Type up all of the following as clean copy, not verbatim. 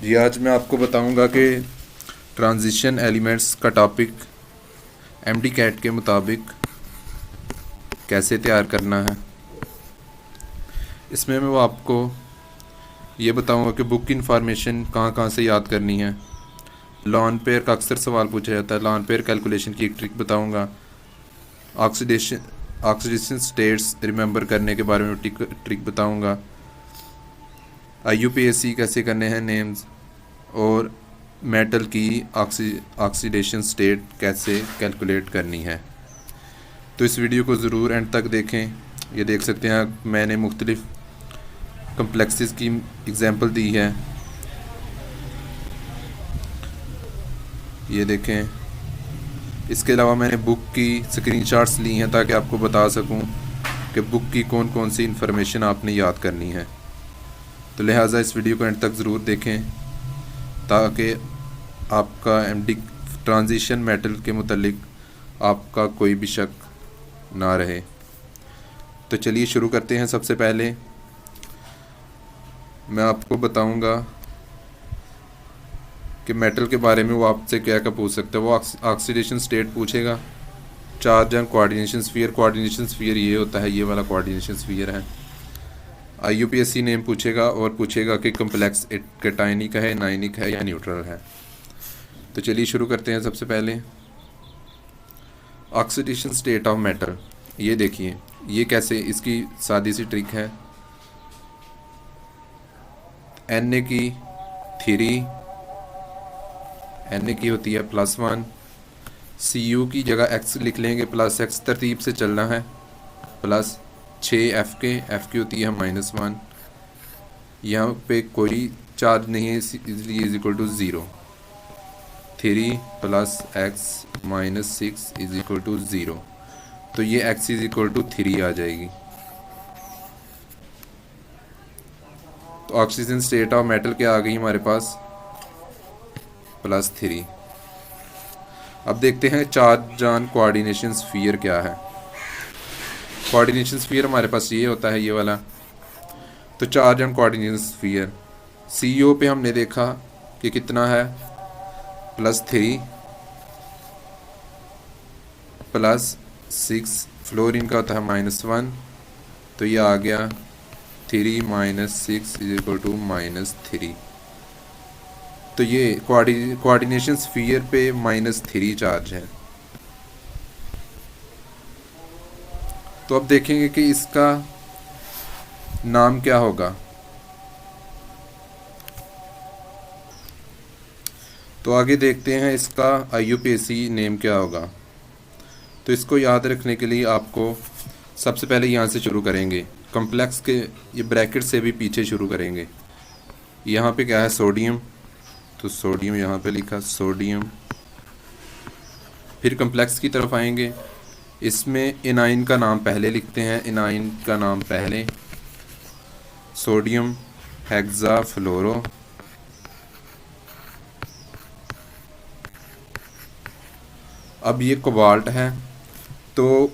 जी, आज मैं आपको बताऊंगा कि ट्रांजिशन एलिमेंट्स का टॉपिक एमडी कैट के मुताबिक कैसे तैयार करना है। इसमें मैं वो आपको ये बताऊंगा कि बुक की इंफॉर्मेशन कहाँ कहाँ से याद करनी है। लॉन पेयर का अक्सर सवाल पूछा जाता है, लॉन पेयर कैलकुलेशन की एक ट्रिक बताऊंगा। ऑक्सीडेशन स्टेट्स रिमेंबर करने के बारे में ट्रिक बताऊंगा। IUPAC कैसे करने हैं नेम्स, और मेटल की ऑक्सीडेशन स्टेट कैसे कैलकुलेट करनी है। तो इस वीडियो को ज़रूर एंड तक देखें। ये देख सकते हैं मैंने मुख्तलिफ कम्प्लेक्सेस की एग्जांपल दी है। ये देखें, इसके अलावा मैंने बुक की स्क्रीनशॉट्स ली हैं ताकि आपको बता सकूं कि बुक की कौन कौन सी इंफॉर्मेशन आपने याद करनी है। तो लिहाजा इस वीडियो को एंड तक ज़रूर देखें ताकि आपका एमडी ट्रांजिशन मेटल के मुतल्लिक आपका कोई भी शक ना रहे। तो चलिए शुरू करते हैं। सबसे पहले मैं आपको बताऊंगा कि मेटल के बारे में वो आपसे क्या क्या पूछ सकता है। वो ऑक्सीडेशन स्टेट पूछेगा, charge and coordination sphere. Coordination sphere ये होता है, ये वाला कोऑर्डिनेशन स्फीयर है। IUPAC नेम पूछेगा और पूछेगा कि कम्प्लेक्स कैटायनिक है, एनायनिक है या न्यूट्रल है। तो चलिए शुरू करते हैं। सबसे पहले ऑक्सीडेशन स्टेट ऑफ मेटल। ये देखिए, ये कैसे, इसकी सादी सी ट्रिक है। Na की 3, Na की होती है +1, Cu की जगह x लिख लेंगे, +x तरतीब से चलना है, प्लस 6 F की होती है -1। यहाँ पे कोई चार्ज नहीं है इसलिए =0। 3 + x - 6 =0। तो ये x =3 आ जाएगी। तो ऑक्सीजन स्टेट ऑफ मेटल क्या आ गई हमारे पास, +3। अब देखते हैं चार्ज ऑन कोऑर्डिनेशन स्फीयर क्या है। कोऑर्डिनेशन स्फीयर हमारे पास ये होता है, ये वाला। तो charge on coordination sphere CO पे हमने देखा कि कितना है, +3 +6। फ्लोरीन का होता है -1, तो ये आ गया 3 - 6 =-3। तो ये कोऑर्डिनेशन स्फीयर पे -3 चार्ज है। तो अब देखेंगे कि इसका नाम क्या होगा। तो आगे देखते हैं इसका IUPAC नेम क्या होगा। तो इसको याद रखने के लिए आपको सबसे पहले यहाँ से शुरू करेंगे, कम्प्लेक्स के ये ब्रैकेट से भी पीछे शुरू करेंगे। यहाँ पे क्या है, सोडियम। तो सोडियम यहाँ पे लिखा, सोडियम। फिर कम्प्लेक्स की तरफ आएंगे, इसमें एनाइन का नाम पहले लिखते हैं, एनाइन का नाम पहले, सोडियम हेक्साफ्लोरो। अब ये कोबाल्ट है, तो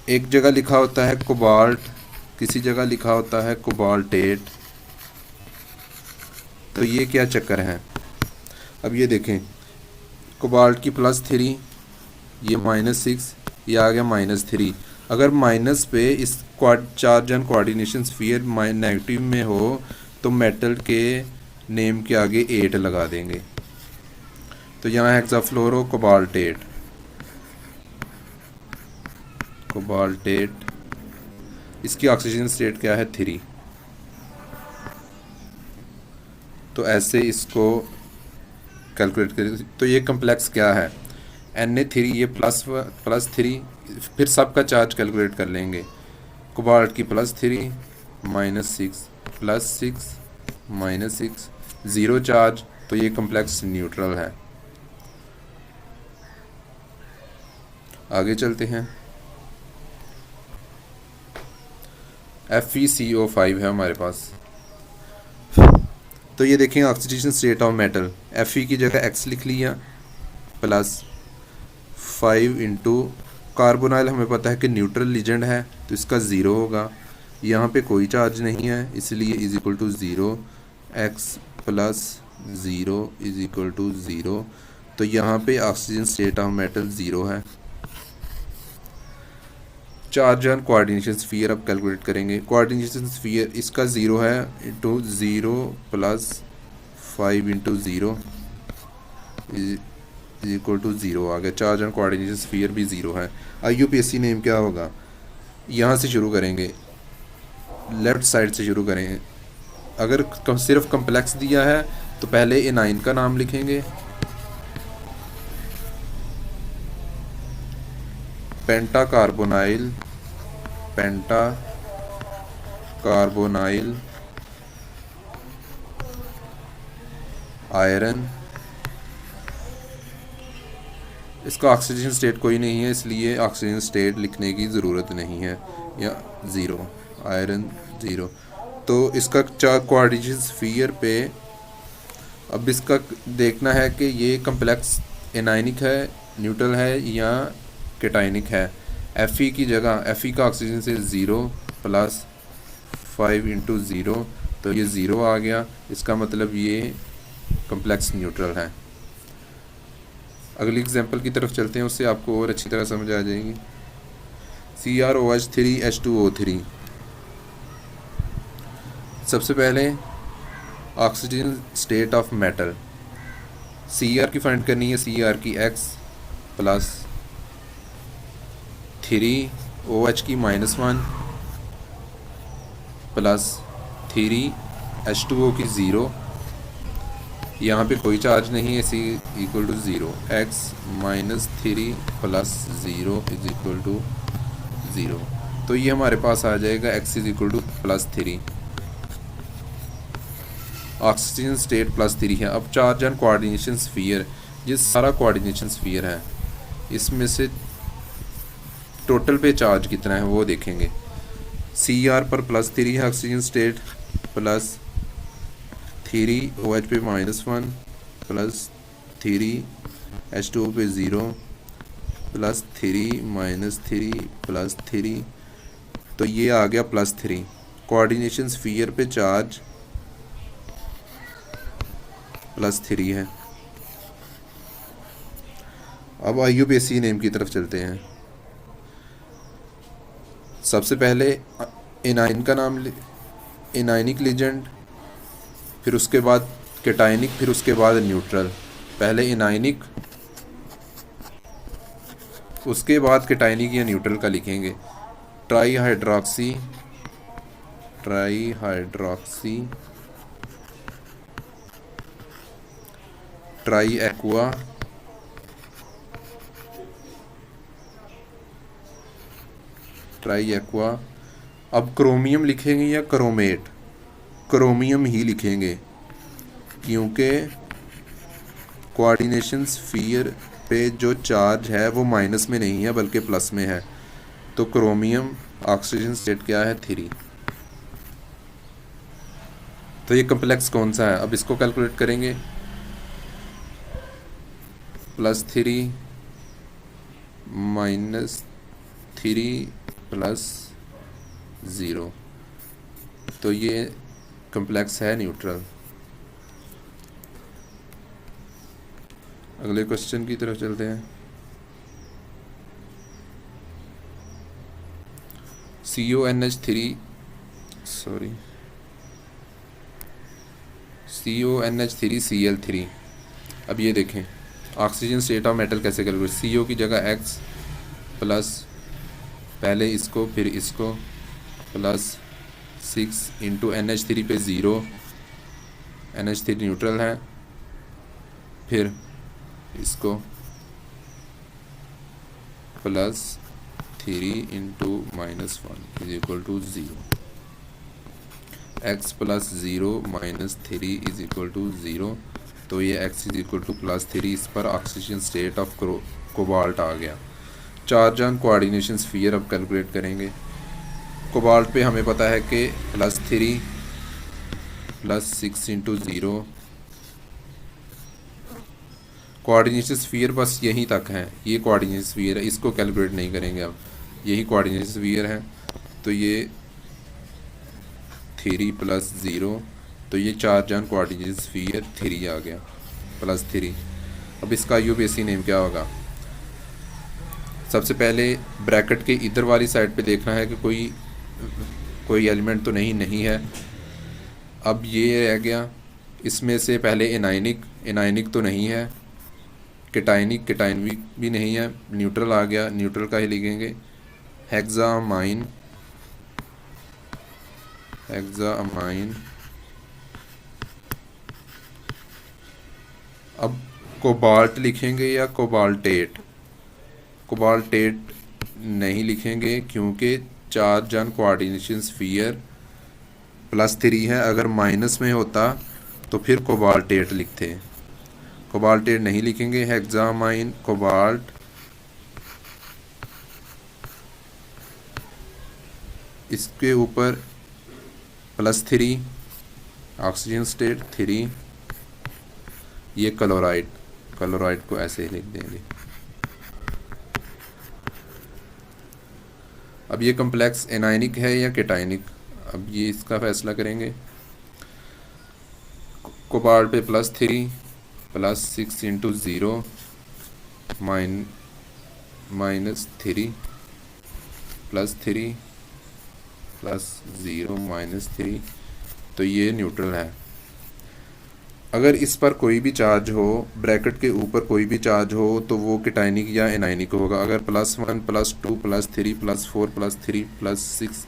एक जगह लिखा होता है कोबाल्ट, किसी जगह लिखा होता है कोबाल्टेट। तो ये क्या चक्कर है। अब ये देखें, कोबाल्ट की +3, ये -6, ये आ गया -3। अगर माइनस पे इस charge and coordination sphere negative में हो तो मेटल के नेम के आगे 8 लगा देंगे। तो यहाँ हेक्साफ्लोरो कोबाल्टेट, कोबाल्टेट। इसकी ऑक्सीजन स्टेट क्या है, 3। तो ऐसे इसको कैलकुलेट करें। तो ये कम्प्लेक्स क्या है, Na3, ये +3। फिर सबका चार्ज कैलकुलेट कर लेंगे। कोबाल्ट की +3 -6 +6 -6, 0 चार्ज। तो ये कम्प्लेक्स न्यूट्रल है। आगे चलते हैं। FeCO5 है हमारे पास। तो ये देखें oxidation state of metal, Fe की जगह x लिख लिया, +5 इंटू कार्बोनाइल। हमें पता है कि न्यूट्रल लीजेंड है तो इसका 0 होगा। यहाँ पे कोई चार्ज नहीं है इसलिए =0, x + zero is equal to zero. तो यहाँ पे oxygen state of metal zero है। चार्ज ऑन कोऑर्डिनेशन स्फीयर अब कैलकुलेट करेंगे। कोऑर्डिनेशन स्फीयर इसका ज़ीरो है into zero plus 5 into zero is equal to zero आ गया। चार्ज ऑन कोऑर्डिनेशन स्फीयर भी ज़ीरो है। IUPAC नेम क्या होगा? यहाँ से शुरू करेंगे, लेफ़्ट साइड से शुरू करेंगे। अगर सिर्फ कम्प्लेक्स दिया है तो पहले एनाइन का नाम लिखेंगे, पेंटा कार्बोनाइल आयरन। इसका ऑक्सीजन स्टेट कोई नहीं है, इसलिए ऑक्सीजन स्टेट लिखने की ज़रूरत नहीं है, या ज़ीरो, आयरन ज़ीरो। तो इसका कोऑर्डिनेशन स्फीयर पे अब इसका देखना है कि ये कम्प्लेक्स एनाइनिक है, न्यूट्रल है या कैटाइनिक है। Fe की जगह Fe का ऑक्सीजन से ज़ीरो प्लस 5 इंटू ज़ीरो, तो ये ज़ीरो आ गया। इसका मतलब ये कम्प्लेक्स न्यूट्रल है। अगली एग्जांपल की तरफ चलते हैं, उससे आपको और अच्छी तरह समझ आ जाएगी। CrOH3H2O3। सबसे पहले oxygen state of metal, Cr की फाइंड करनी है। Cr की X प्लस 3OH की -1 प्लस 3H2O की ज़ीरो। यहाँ पे कोई चार्ज नहीं है, C equal to zero. X minus 3 plus zero is equal to zero. तो ये हमारे पास आ जाएगा X is equal to plus 3। Oxygen state plus 3 है। अब चार्ज एंड कोऑर्डिनेशन स्फीयर, ये सारा कोऑर्डिनेशन स्फीयर है, इसमें से टोटल पे चार्ज कितना है वो देखेंगे। Cr पर प्लस 3 है ऑक्सीजन स्टेट, प्लस 3OH पे -1 प्लस 3H2O पे 0 प्लस 3 माइनस 3 प्लस 3, तो ये आ गया प्लस 3। कोऑर्डिनेशन स्फीयर पे चार्ज प्लस 3 है। अब IUPAC नेम की तरफ चलते हैं। सबसे पहले एनाइन का नाम, एनाइनिक लीजेंड, फिर उसके बाद कैटाइनिक, फिर उसके बाद न्यूट्रल। पहले एनाइनिक, उसके बाद कैटाइनिक या न्यूट्रल का लिखेंगे। Try hydroxy try aqua, try aqua. अब क्रोमियम लिखेंगे या क्रोमेट? क्रोमियम ही लिखेंगे, क्योंकि कोऑर्डिनेशन स्फीयर पे जो चार्ज है वो माइनस में नहीं है बल्कि प्लस में है। तो क्रोमियम ऑक्सीजन स्टेट क्या है? 3। तो ये कम्प्लेक्स कौन सा है? अब इसको कैलकुलेट करेंगे। प्लस 3 माइनस 3 प्लस 0, तो ये कम्प्लेक्स है न्यूट्रल। अगले क्वेश्चन की तरफ चलते हैं। CONH3Cl3। अब ये देखें ऑक्सीजन स्टेट ऑफ मेटल कैसे कैलकुलेट। CO की जगह X प्लस, पहले इसको फिर इसको, प्लस 6 इंटू NH3 पे 0, NH3 न्यूट्रल है, फिर इसको plus 3 into -1 is equal to 0। X plus 0 minus 3 is equal to 0, तो ये X is equal to plus 3। इस पर ऑक्सीजन स्टेट ऑफ कोबाल्ट आ गया। चार्ज ऑन कोऑर्डिनेशन स्फीयर अब कैलकुलेट करेंगे। कोबाल्ट पे हमें पता है कि plus 3 plus 6 into 0। Coordination sphere बस यहीं तक है, ये कोऑर्डिनेशन स्फीयर है, इसको कैलकुलेट नहीं करेंगे। अब यही कोऑर्डिनेशन स्फीयर है, तो ये 3 प्लस 0, तो ये चार्ज ऑन कोऑर्डिनेट स्फीयर 3 आ गया, +3। अब इसका IUPAC नेम क्या होगा? सबसे पहले ब्रैकेट के इधर वाली साइड पे देखना है कि कोई एलिमेंट तो नहीं है। अब ये रह गया, इसमें से पहले एनायनिक तो नहीं है, केटाइनिक भी नहीं है, न्यूट्रल आ गया, न्यूट्रल का ही लिखेंगे। हेक्सामाइन अब कोबाल्ट लिखेंगे या कोबाल्टेट? कोबाल्टेट नहीं लिखेंगे क्योंकि चार्ज ऑन कोऑर्डिनेशन स्फीयर +3 है। अगर माइनस में होता तो फिर कोबाल्टेट लिखते। कोबाल्टेट नहीं लिखेंगे। हेक्सामाइन कोबाल्ट, इसके ऊपर +3 ऑक्सीजन स्टेट 3, ये क्लोराइड को ऐसे ही लिख देंगे। अब ये कम्प्लेक्स एनायनिक है या केटाइनिक, अब ये इसका फैसला करेंगे। कोबाल्ट पे +3 +6 × 0 -3 +3 +0 -3, तो ये न्यूट्रल है। अगर इस पर कोई भी चार्ज हो, ब्रैकेट के ऊपर कोई भी चार्ज हो, तो वो केटाइनिक या एनायनिक होगा। अगर +1 +2 +3 +4 +3 +6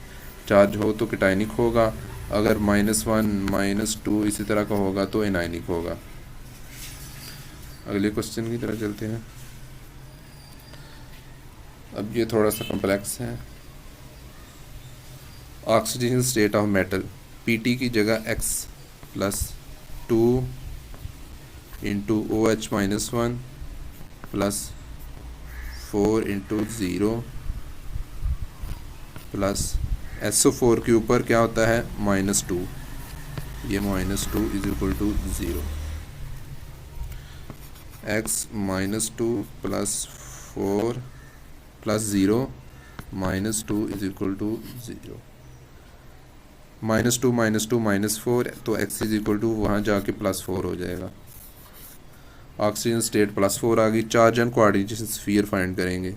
चार्ज हो तो केटाइनिक होगा। अगर -1 -2 इसी तरह का होगा तो एनायनिक होगा। अगले क्वेश्चन की तरफ चलते हैं। अब ये थोड़ा सा कम्प्लेक्स है। Oxygen state of metal, Pt की जगह X +2 × OH -1 +4 × 0 SO4 के ऊपर क्या होता है? -2, ये -2 = 0। X -2 +4 +0 -2 = 0। -2 -2 -4, तो X वहाँ जाके +4 हो जाएगा। ऑक्सीजन स्टेट +4 आ गई। Charge and coordination sphere find करेंगे।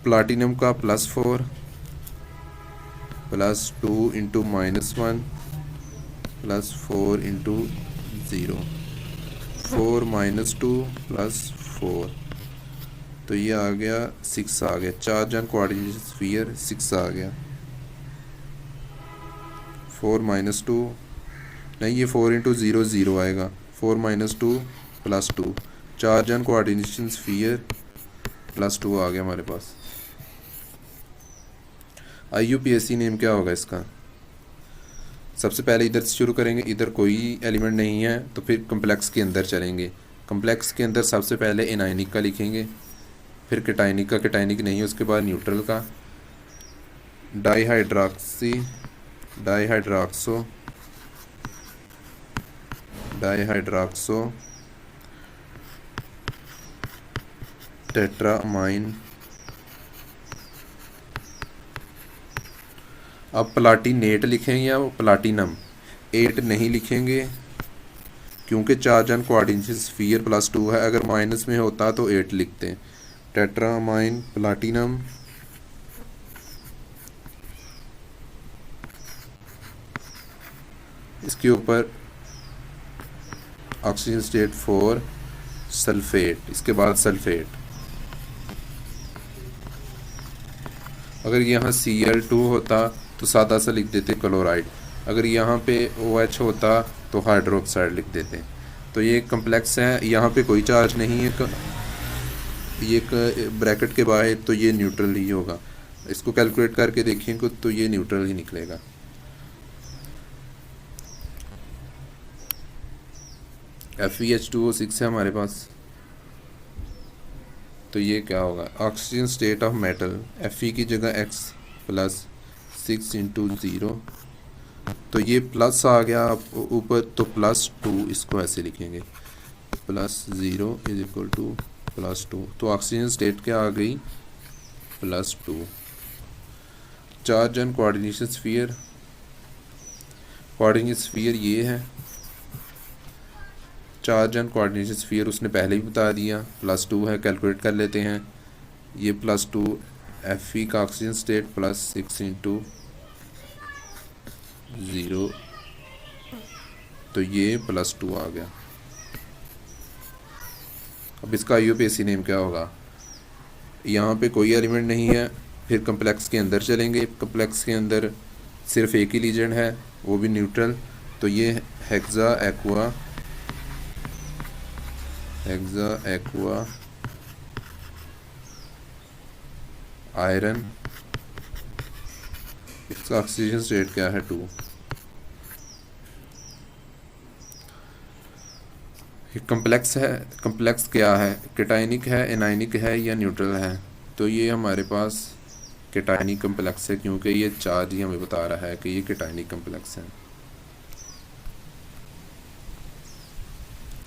प्लाटिनम का +4 +2 × -1 +4 × 0 4 -2 +4, तो ये आ गया 6 आ गया। चार्ज एंड कोऑर्डिनेशन स्फीयर 6 आ गया। 4 -2 नहीं, ये 4 × 0 0 आएगा। 4 -2 +2, चार्ज एंड कोऑर्डिनेशन स्फीयर +2 आ गया हमारे पास। IUPAC नेम क्या होगा इसका? सबसे पहले इधर से शुरू करेंगे, इधर कोई एलिमेंट नहीं है तो फिर कम्प्लेक्स के अंदर चलेंगे। कम्प्लेक्स के अंदर सबसे पहले एनायनिक का लिखेंगे, फिर केटाइनिक का, केटाइनिक नहीं है, उसके बाद न्यूट्रल का। डाईहाइड्रॉक्सो टेट्रामाइन। अब प्लाटिनेट लिखेंगे या प्लाटिनम? 8 नहीं लिखेंगे क्योंकि चार्ज एंड कोऑर्डिनेशन स्फीयर +2 है। अगर माइनस में होता तो 8 लिखते हैं। टेट्रामाइन प्लाटिनम, इसके ऊपर ऑक्सीजन स्टेट 4 सल्फेट, इसके बाद सल्फेट। अगर यहाँ Cl2 होता तो सादा सा लिख देते क्लोराइड। अगर यहाँ पे OH होता तो हाइड्रोक्साइड लिख देते। तो ये कम्प्लेक्स है, यहाँ पे कोई चार्ज नहीं है, ये ब्रैकेट के बाहर, तो ये न्यूट्रल ही होगा। इसको कैलकुलेट करके देखेंगे तो ये न्यूट्रल ही निकलेगा। FeH2O6 है हमारे पास, तो ये क्या होगा? Oxygen state of metal, Fe की जगह X +6 × 0, तो ये प्लस आ गया ऊपर, तो +2 इसको ऐसे लिखेंगे। +0 = +2, तो ऑक्सीजन स्टेट क्या आ गई? +2। Charge and coordination sphere coordinate sphere ये है, चार्ज एंड कोऑर्डिनेट स्फीयर उसने पहले ही बता दिया, +2 है, कैलकुलेट कर लेते हैं। ये +2 Fe का ऑक्सीजन स्टेट +6 × 0, तो ये +2 आ गया। अब इसका IUPAC नेम क्या होगा? यहाँ पे कोई एलिमेंट नहीं है, फिर कम्प्लेक्स के अंदर चलेंगे। कम्प्लेक्स के अंदर सिर्फ एक ही लीजेंड है, वो भी न्यूट्रल, तो ये हेक्सा एक्वा आयरन, इसका ऑक्सीजन स्टेट क्या है? 2। कम्प्लेक्स है, कम्प्लेक्स क्या है? कैटायनिक है, एनायनिक है या न्यूट्रल है? तो ये हमारे पास कैटायनिक कम्प्लेक्स है, क्योंकि ये चार्ज ही हमें बता रहा है कि ये कैटायनिक कम्प्लेक्स है।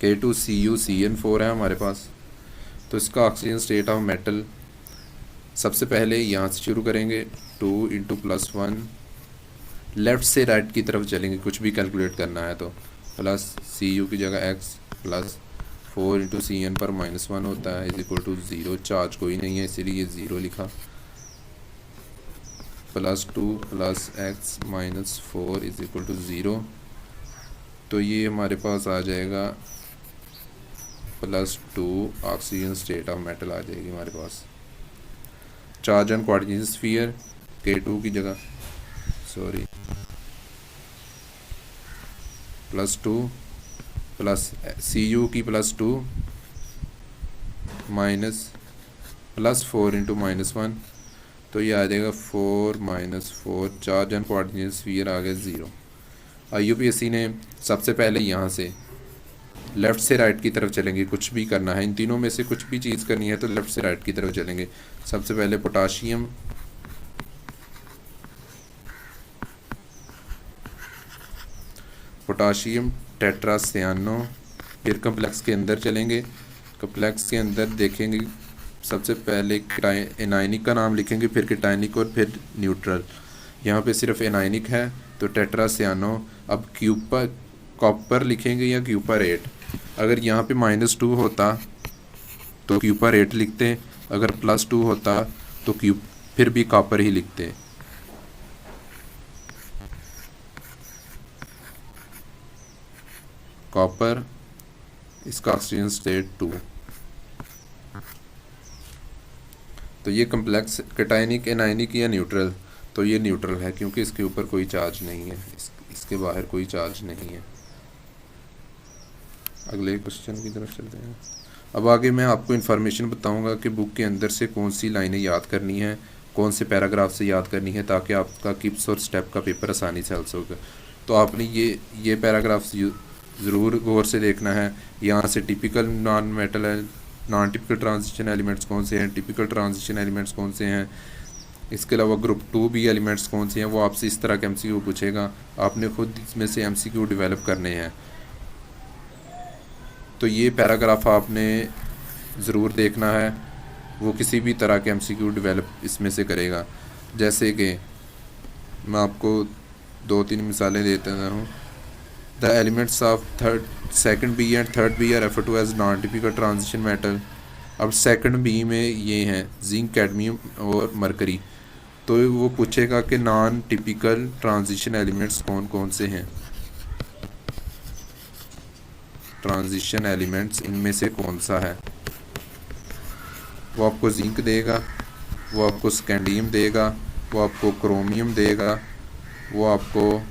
K2CuCN4 है हमारे पास। तो इसका ऑक्सीजन स्टेट ऑफ मेटल, सबसे पहले यहाँ से शुरू करेंगे, 2 × +1, लेफ़्ट से राइट की तरफ चलेंगे, कुछ भी कैलकुलेट करना है तो, +Cu की जगह x +4 × Cn पर -1 होता है = 0, चार्ज कोई नहीं है इसीलिए 0 लिखा, +2 + x -4 = 0, तो ये हमारे पास आ जाएगा +2 ऑक्सीजन स्टेट ऑफ मेटल आ जाएगी हमारे पास। Charge and coordinate sphere K2 की जगह +2 + Cu की +2 +4 × -1, तो ये आ जाएगा 4 - 4, चार्ज एंड कोऑर्डिनेट स्फीयर आ गया 0। IUPAC ने सबसे पहले यहाँ से लेफ़्ट से राइट की तरफ चलेंगे, कुछ भी करना है, इन तीनों में से कुछ भी चीज़ करनी है तो लेफ़्ट से राइट की तरफ चलेंगे। सबसे पहले पोटाशियम टेट्रासियानो, फिर कम्प्लेक्स के अंदर चलेंगे। कम्प्लेक्स के अंदर देखेंगे, सबसे पहले एनायनिक का नाम लिखेंगे, फिर कैटायनिक और फिर न्यूट्रल। यहाँ पे सिर्फ एनायनिक है तो टेट्रासियानो। अब कॉपर लिखेंगे या क्यूपर8। अगर यहाँ पे -2 होता तो क्यूपर8 लिखते, अगर +2 होता तो फिर भी कॉपर ही लिखते। कॉपर, इसका ऑक्सीजन स्टेट 2। तो ये कम्प्लेक्स कैटायनिक, एनायनिक या न्यूट्रल, तो ये न्यूट्रल है क्योंकि इसके ऊपर कोई चार्ज नहीं है, इसके बाहर कोई चार्ज नहीं है। अगले क्वेश्चन की तरफ चलते हैं। अब आगे मैं आपको इन्फॉर्मेशन बताऊंगा कि बुक के अंदर से कौन सी लाइनें याद करनी है, कौन से पैराग्राफ से याद करनी है, ताकि आपका किप्स और स्टेप का पेपर आसानी से हल सके। तो आपने ये पैराग्राफ ज़रूर गौर से देखना है। यहाँ से टिपिकल नॉन मेटल है, नॉन टिपिकल ट्रांजिशन एलिमेंट्स कौन से हैं, टिपिकल ट्रांजिशन एलिमेंट्स कौन से हैं, इसके अलावा ग्रुप 2 भी एलिमेंट्स कौन से हैं, वो आपसे इस तरह के MCQ पूछेगा। आपने खुद इसमें से MCQ डेवलप करने हैं। तो ये पैराग्राफ आपने ज़रूर देखना है, वो किसी भी तरह के MCQ डेवलप इसमें से करेगा। जैसे कि मैं आपको 2-3 मिसालें देता हूँ। The elements of second B and third B are refer to as non typical transition metal. अब सेकंड बी में ये हैं जिंक, कैडमियम और मरकरी। तो वो पूछेगा कि नॉन टिपिकल ट्रांजिशन एलिमेंट्स कौन कौन से हैं, ट्रांजिशन एलिमेंट्स इनमें से कौन सा है। वो आपको जिंक देगा, वो आपको स्कैंडियम देगा, वो आपको क्रोमियम देगा, वो आपको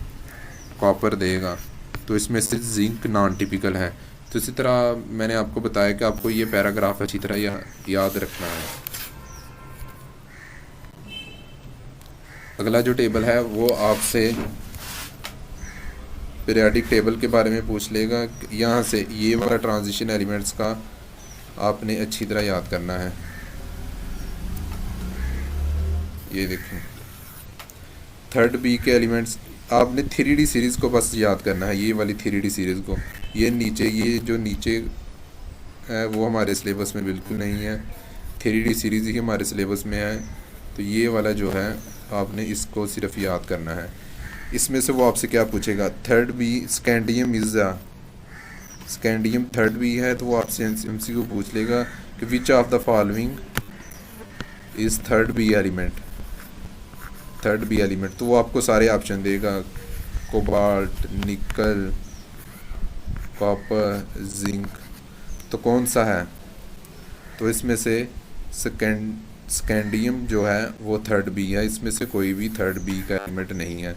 कॉपर देगा। तो इसमें से जिंक नॉन टिपिकल है। तो इसी तरह मैंने आपको बताया कि आपको ये पैराग्राफ अच्छी तरह याद रखना है। अगला जो टेबल है वो आपसे पीरियोडिक टेबल के बारे में पूछ लेगा। यहाँ से ये वाला ट्रांजिशन एलिमेंट्स का आपने अच्छी तरह याद करना है। ये देखें, थर्ड बी के एलिमेंट्स आपने 3D सीरीज़ को बस याद करना है, ये वाली 3D सीरीज़ को। ये नीचे, ये जो नीचे है वो हमारे सिलेबस में बिल्कुल नहीं है, 3D सीरीज़ ही हमारे सिलेबस में है। तो ये वाला जो है आपने इसको सिर्फ याद करना है। इसमें से वो आपसे क्या पूछेगा, third B scandium is scandium third B है, तो वो आपसे एमसीक्यू पूछ लेगा कि which of the following is third B element, third B element. तो वो आपको सारे ऑप्शन देगा, कोबाल्ट, निकल, कॉपर, जिंक, तो कौन सा है। तो इसमें से स्कैंडियम जो है वो थर्ड बी है, इसमें से कोई भी थर्ड बी का एलिमेंट नहीं है।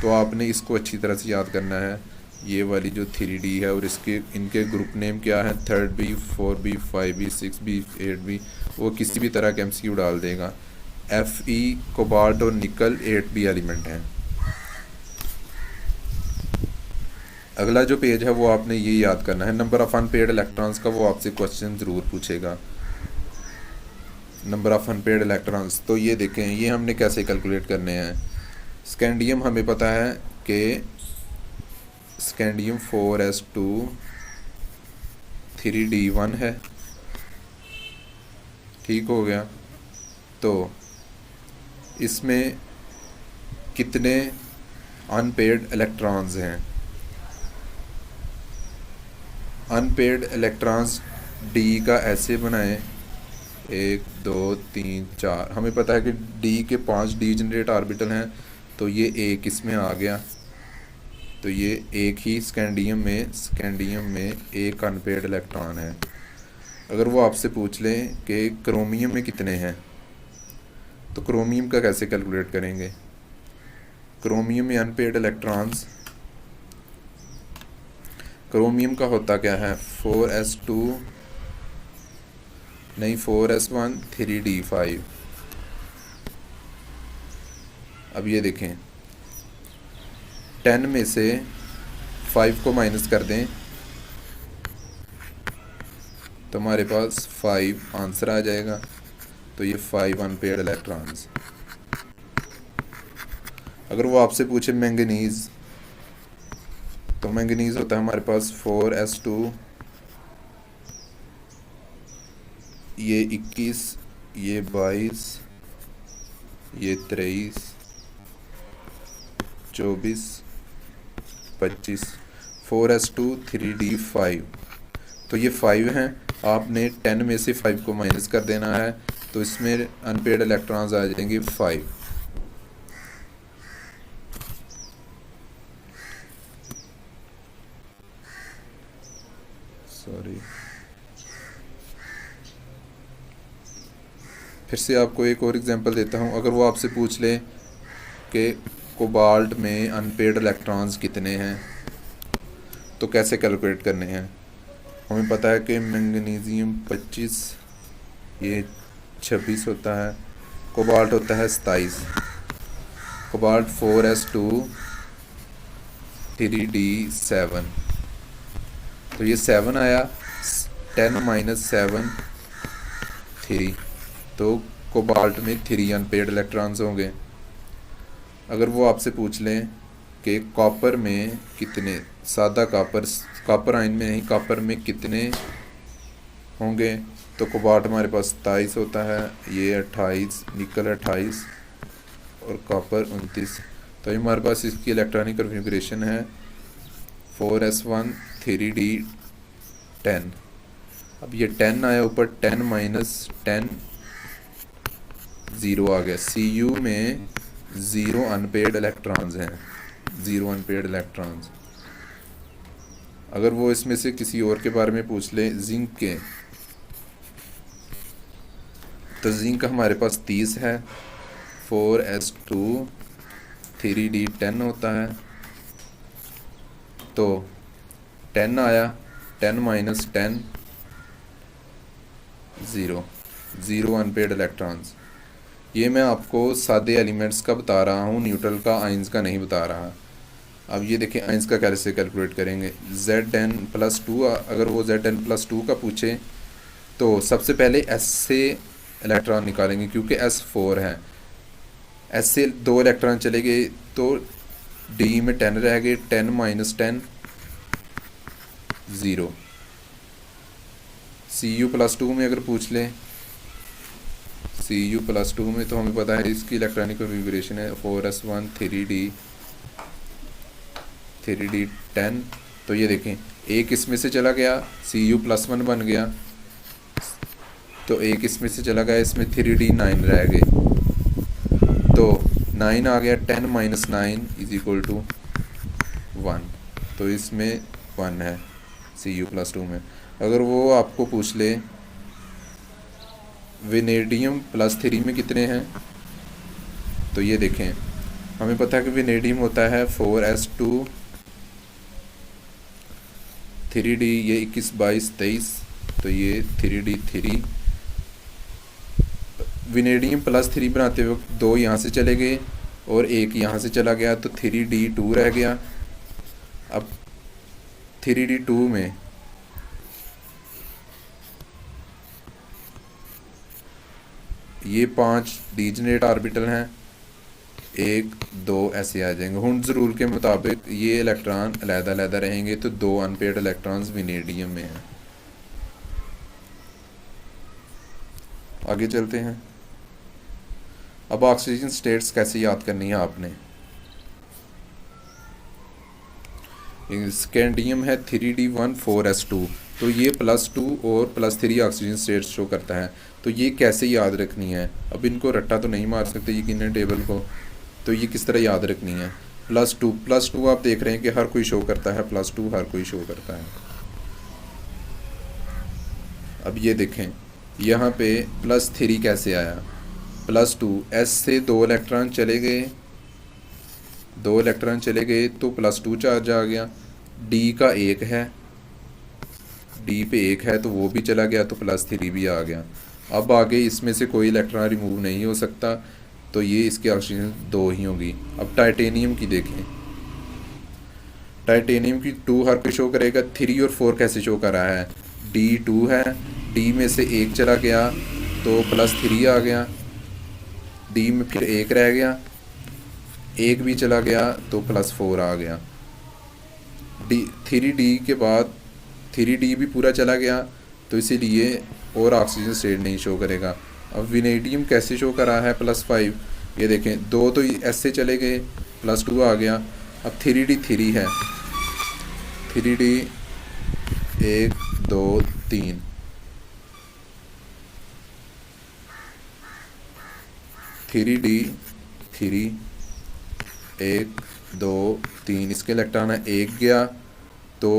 तो आपने इसको अच्छी तरह से याद करना है, ये वाली जो 3D है और इसके इनके ग्रुप नेम क्या है, third B, 4B, 5B, 6B, 8B, वो किसी भी तरह का MCQ डाल देगा। Fe, कोबाल्ट और निकल 8B एलिमेंट हैं। अगला जो पेज है वो आपने ये याद करना है, नंबर ऑफ अनपेड इलेक्ट्रॉन्स का वो आपसे क्वेश्चन ज़रूर पूछेगा, नंबर ऑफ अनपेड इलेक्ट्रॉन्स। तो ये देखें, ये हमने कैसे कैलकुलेट करने हैं। स्कैंडियम हमें पता है कि स्कैंडियम 4s2 3d1 है, ठीक हो गया। तो इसमें कितने अनपेड इलेक्ट्रॉन्स हैं, अनपेड इलेक्ट्रॉन्स डी का ऐसे बनाएं, 1 2 3 4, हमें पता है कि डी के 5 डीजेनरेट ऑर्बिटल हैं, तो ये एक इसमें आ गया, तो ये एक ही स्कैंडियम में एक अनपेड इलेक्ट्रॉन है। अगर वो आपसे पूछ लें कि क्रोमियम में कितने हैं, तो क्रोमियम का कैसे कैलकुलेट करेंगे। क्रोमियम में अनपेड इलेक्ट्रॉन्स, क्रोमियम का होता क्या है, 4s2 नहीं 4s1 3d5। अब ये देखें, 10 में से 5 को माइनस कर दें तो हमारे पास 5 आंसर आ जाएगा, तो ये 5 अनपेड इलेक्ट्रॉन्स। अगर वो आपसे पूछे मैंगनीज, तो मैंगनीज होता है हमारे पास 4s2, ये 21, ये 22, ये 23, 24, 25, 4s2 3d5, तो ये 5 हैं। आपने 10 में से 5 को माइनस कर देना है, तो इसमें अनपेड इलेक्ट्रॉन्स आ जाएंगे 5। सॉरी, फिर से आपको एक और एग्जांपल देता हूँ। अगर वो आपसे पूछ ले कि कोबाल्ट में अनपेड इलेक्ट्रॉन्स कितने हैं, तो कैसे कैलकुलेट करने हैं। हमें पता है कि मैग्नीशियम 25, ये 26 होता है, कोबाल्ट होता है 27, कोबाल्ट 4s2 3d7, तो ये 7 आया, 10 माइनस 7 3, तो कोबाल्ट में 3 अनपेड इलेक्ट्रॉन्स होंगे। अगर वो आपसे पूछ लें कि कॉपर में कितने, सादा कॉपर आयन में नहीं, कॉपर में कितने होंगे, तो कोबाल्ट हमारे पास 27 होता है, ये 28, निकल 28 और कॉपर 29। तो ये हमारे पास इसकी इलेक्ट्रॉनिक कन्फिगरेशन है 4s1 3d10। अब ये 10 आया ऊपर, 10 माइनस 10 0 आ गया। Cu में 0 अनपेड इलेक्ट्रॉन्स हैं, 0 अनपेड इलेक्ट्रॉन्स। अगर वो इसमें से किसी और के बारे में पूछ ले, जिंक के, तो जिंक हमारे पास 30 है, 4s2 3d10 होता है, तो 10 आया, 10 माइनस 10 0 अनपेड इलेक्ट्रॉन्स। ये मैं आपको सादे एलिमेंट्स का बता रहा हूँ, न्यूट्रल का, आइंस का नहीं बता रहा। अब ये देखें आइंस का कैसे कैलकुलेट करेंगे। Zn+2, अगर वो Zn+2 का पूछे तो सबसे पहले S से इलेक्ट्रॉन निकालेंगे, क्योंकि S 4 है, S से 2 इलेक्ट्रॉन चले गए तो D में 10 रह गए, 10 माइनस 10 0। Cu+2 में अगर पूछ लें, Cu+2 में तो हमें पता है इसकी इलेक्ट्रॉनिक कन्फिगरेशन है 4s1 3d 3D10। तो ये देखें एक इसमें से चला गया, Cu+1 बन गया, तो एक इसमें से चला गया, इसमें 3D9 रह गए, तो 9 आ गया, 10 - 9 = 1, तो इसमें 1 है Cu+2 में। अगर वो आपको पूछ ले वेनेडियम +3 में कितने हैं, तो ये देखें हमें पता है कि वेनेडियम होता है 4s2 3D, ये 21 22 23, तो ये 3D3। वेनेडियम +3 बनाते वक्त 2 यहाँ से चले गए और 1 यहाँ से चला गया, तो 3D2 रह गया। अब 3D2 में ये 5 डीजनेरेट ऑर्बिटल हैं, 1 2 ऐसे आ जाएंगे। हुंड्स रूल के मुताबिक ये इलेक्ट्रॉन अलग-अलग रहेंगे, तो 2 अनपेयर्ड इलेक्ट्रॉन्स वेनेडियम में हैं। आगे चलते हैं। अब ऑक्सीजन स्टेट्स कैसे याद करनी है आपने। स्कैंडियम है 3D1 4s2, तो ये +2 और +3 ऑक्सीजन स्टेट्स शो करता है। तो ये कैसे याद रखनी है, अब इनको रट्टा तो नहीं मार सकते यकीनन टेबल को, तो ये किस तरह याद रखनी है। +2 आप देख रहे हैं कि हर कोई शो करता है, +2 हर कोई शो करता है। अब ये देखें यहाँ पे +3 कैसे आया, +2 S से 2 इलेक्ट्रॉन चले गए, 2 इलेक्ट्रॉन चले गए तो +2 चार्ज आ गया। D का 1 है, D पे 1 है तो वो भी चला गया, तो +3 भी आ गया। अब आगे इसमें से कोई इलेक्ट्रॉन रिमूव नहीं हो सकता, तो ये इसकी ऑक्सीजन 2 ही होगी। अब टाइटेनियम की देखें, टाइटेनियम की 2 हर कोई शो करेगा, 3 और 4 कैसे शो कर रहा है, D2 है, D में से 1 चला गया तो +3 आ गया, D में फिर 1 रह गया, 1 भी चला गया तो +4 आ गया। 3D के बाद 3D भी पूरा चला गया, तो इसीलिए और ऑक्सीजन स्टेट नहीं शो करेगा। अब वेनेडियम कैसे शो कर रहा है, +5, ये देखें 2 तो ऐसे चले गए, +2 आ गया। अब 3D3 है, 3D 1 2 3, थ्री डी 3 1 2 3, इसके इलेक्ट्रॉन है, 1 गया तो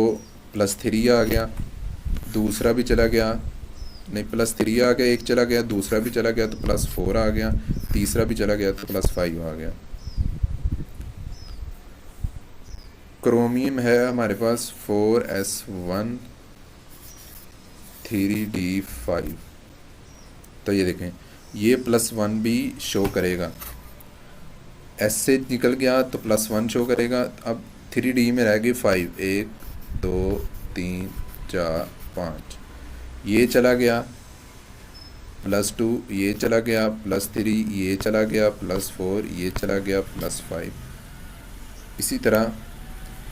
+3 आ गया, दूसरा भी चला गया, नहीं +3 आ गया, 1 चला गया, दूसरा भी चला गया तो +4 आ गया, तीसरा भी चला गया तो +5 आ गया। क्रोमियम है हमारे पास 4s1 3d5, तो ये देखें ये +1 भी शो करेगा, S से निकल गया तो +1 शो करेगा। अब 3D में रह गए 5, 1 2 3 4 5, ये चला गया, +2 ये चला गया, +3 ये चला गया, +4 ये चला गया, +5। इसी तरह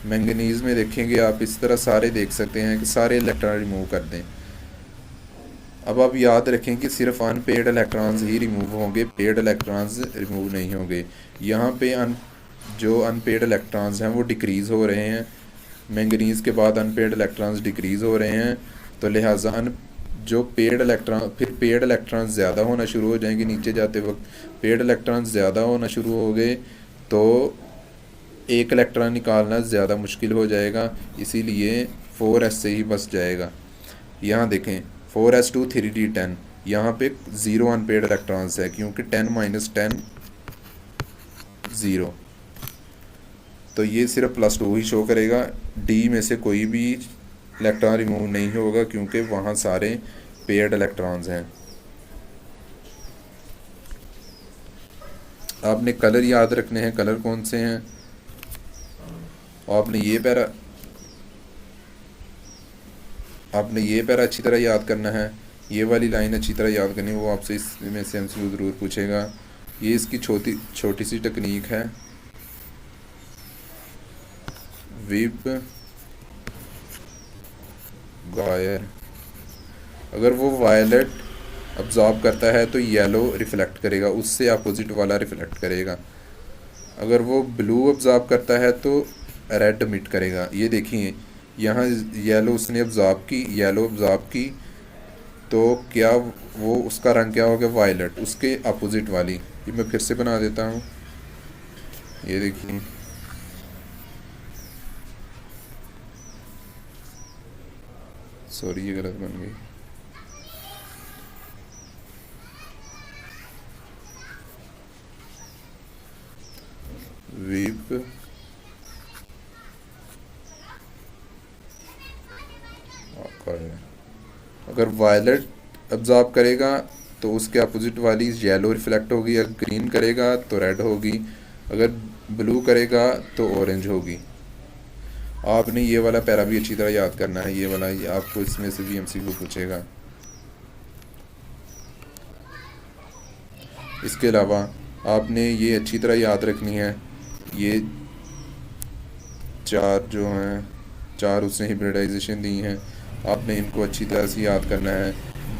मैंगनीज़ में देखेंगे आप, इस तरह सारे देख सकते हैं कि सारे इलेक्ट्रॉन रिमूव कर दें। अब आप याद रखें कि सिर्फ अनपेयर्ड इलेक्ट्रॉन्स ही रिमूव होंगे, पेयर्ड इलेक्ट्रॉन्स रिमूव नहीं होंगे। यहाँ पे जो अनपेयर्ड इलेक्ट्रॉन्स हैं वो डिक्रीज़ हो रहे हैं, मैंगनीज़ के बाद अनपेयर्ड इलेक्ट्रॉन्स डिक्रीज़ हो रहे हैं, तो लिहाजा जो पेयर्ड इलेक्ट्रॉन, फिर पेयर्ड इलेक्ट्रॉन्स ज़्यादा होना शुरू हो जाएंगे, नीचे जाते वक्त पेयर्ड इलेक्ट्रॉन्स ज़्यादा होना शुरू हो गए तो एक इलेक्ट्रॉन निकालना ज़्यादा मुश्किल हो जाएगा, इसीलिए 4s से ही बस जाएगा। यहाँ देखें 4s2 3d10, यहाँ पे 0 अनपेयर्ड इलेक्ट्रॉन्स है क्योंकि 10 - 10 0, तो ये सिर्फ +2 ही शो करेगा। D में से कोई भी इलेक्ट्रॉन रिमूव नहीं होगा क्योंकि वहाँ सारे पेयर्ड इलेक्ट्रॉन्स हैं। आपने कलर याद रखने हैं, कलर कौन से हैं, आपने ये पैरा अच्छी तरह याद करना है, ये वाली लाइन अच्छी तरह याद करनी है, वो आपसे इसमें से MCQ ज़रूर पूछेगा। ये इसकी छोटी सी टेक्निक है, विप गायर, अगर वो वायलेट अब्जॉर्ब करता है तो येलो रिफ्लेक्ट करेगा, उससे अपोजिट वाला रिफ्लेक्ट करेगा। अगर वो ब्लू अब्जॉर्ब करता है तो रेड मिट करेगा। ये देखिए यहाँ येलो उसने अब्जॉर्ब की, येलो अब्जॉर्ब की, तो क्या वो उसका रंग क्या हो गया, वायलेट, उसके अपोजिट वाली। ये मैं फिर से बना देता हूँ, ये देखिए सॉरी ये गलत बन गई। वीप अगर वायलेट अब्जॉर्ब करेगा तो उसके अपोजिट वाली येलो रिफ्लेक्ट होगी, अगर ग्रीन करेगा तो रेड होगी, अगर ब्लू करेगा तो ऑरेंज होगी। आपने ये वाला पैरा भी अच्छी तरह याद करना है, ये वाला ये आपको इसमें से भी एमसीक्यू पूछेगा। इसके अलावा आपने ये अच्छी तरह याद रखनी है, ये चार जो हैं, चार उसने हिब्रिडाइजेशन दी हैं, आपने इनको अच्छी तरह से याद करना है।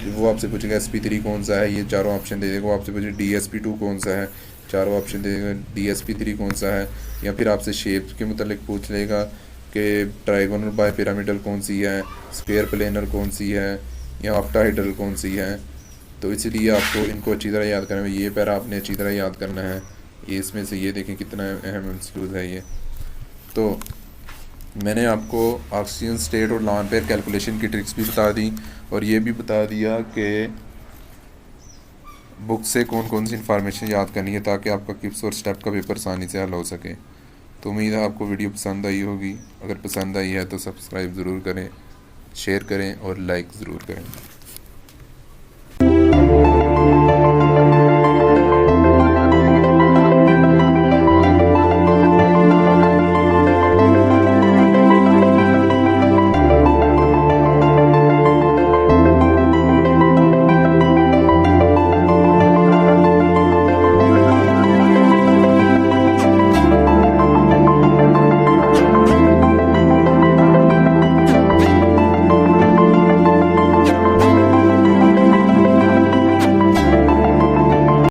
वो आपसे पूछेगा SP3 कौन सा है, ये चारों ऑप्शन दे देगा। वो आपसे पूछेगा DSP2 कौन सा है, चारों ऑप्शन दे देगा। DSP3 कौन सा है, या फिर आपसे शेप के मतलब पूछ लेगा कि ट्राइगोनल बाय पिरामिडल कौन सी है, स्क्वायर प्लेनर कौन सी है, या ऑक्टाहेड्रल कौन सी है। तो इसलिए आपको इनको अच्छी तरह याद करना है। ये पैरा आपने अच्छी तरह याद करना है। ये इसमें से ये देखें कितना अहम एमसीक्यूज़ है ये। तो मैंने आपको ऑक्सीजन स्टेट और लॉन पेयर कैलकुलेशन की ट्रिक्स भी बता दी, और ये भी बता दिया कि बुक से कौन कौन सी इन्फॉर्मेशन याद करनी है, ताकि आपका किप्स और स्टेप का पेपर आसानी से हल हो सके। तो उम्मीद है आपको वीडियो पसंद आई होगी। अगर पसंद आई है तो सब्सक्राइब ज़रूर करें, शेयर करें और लाइक ज़रूर करें।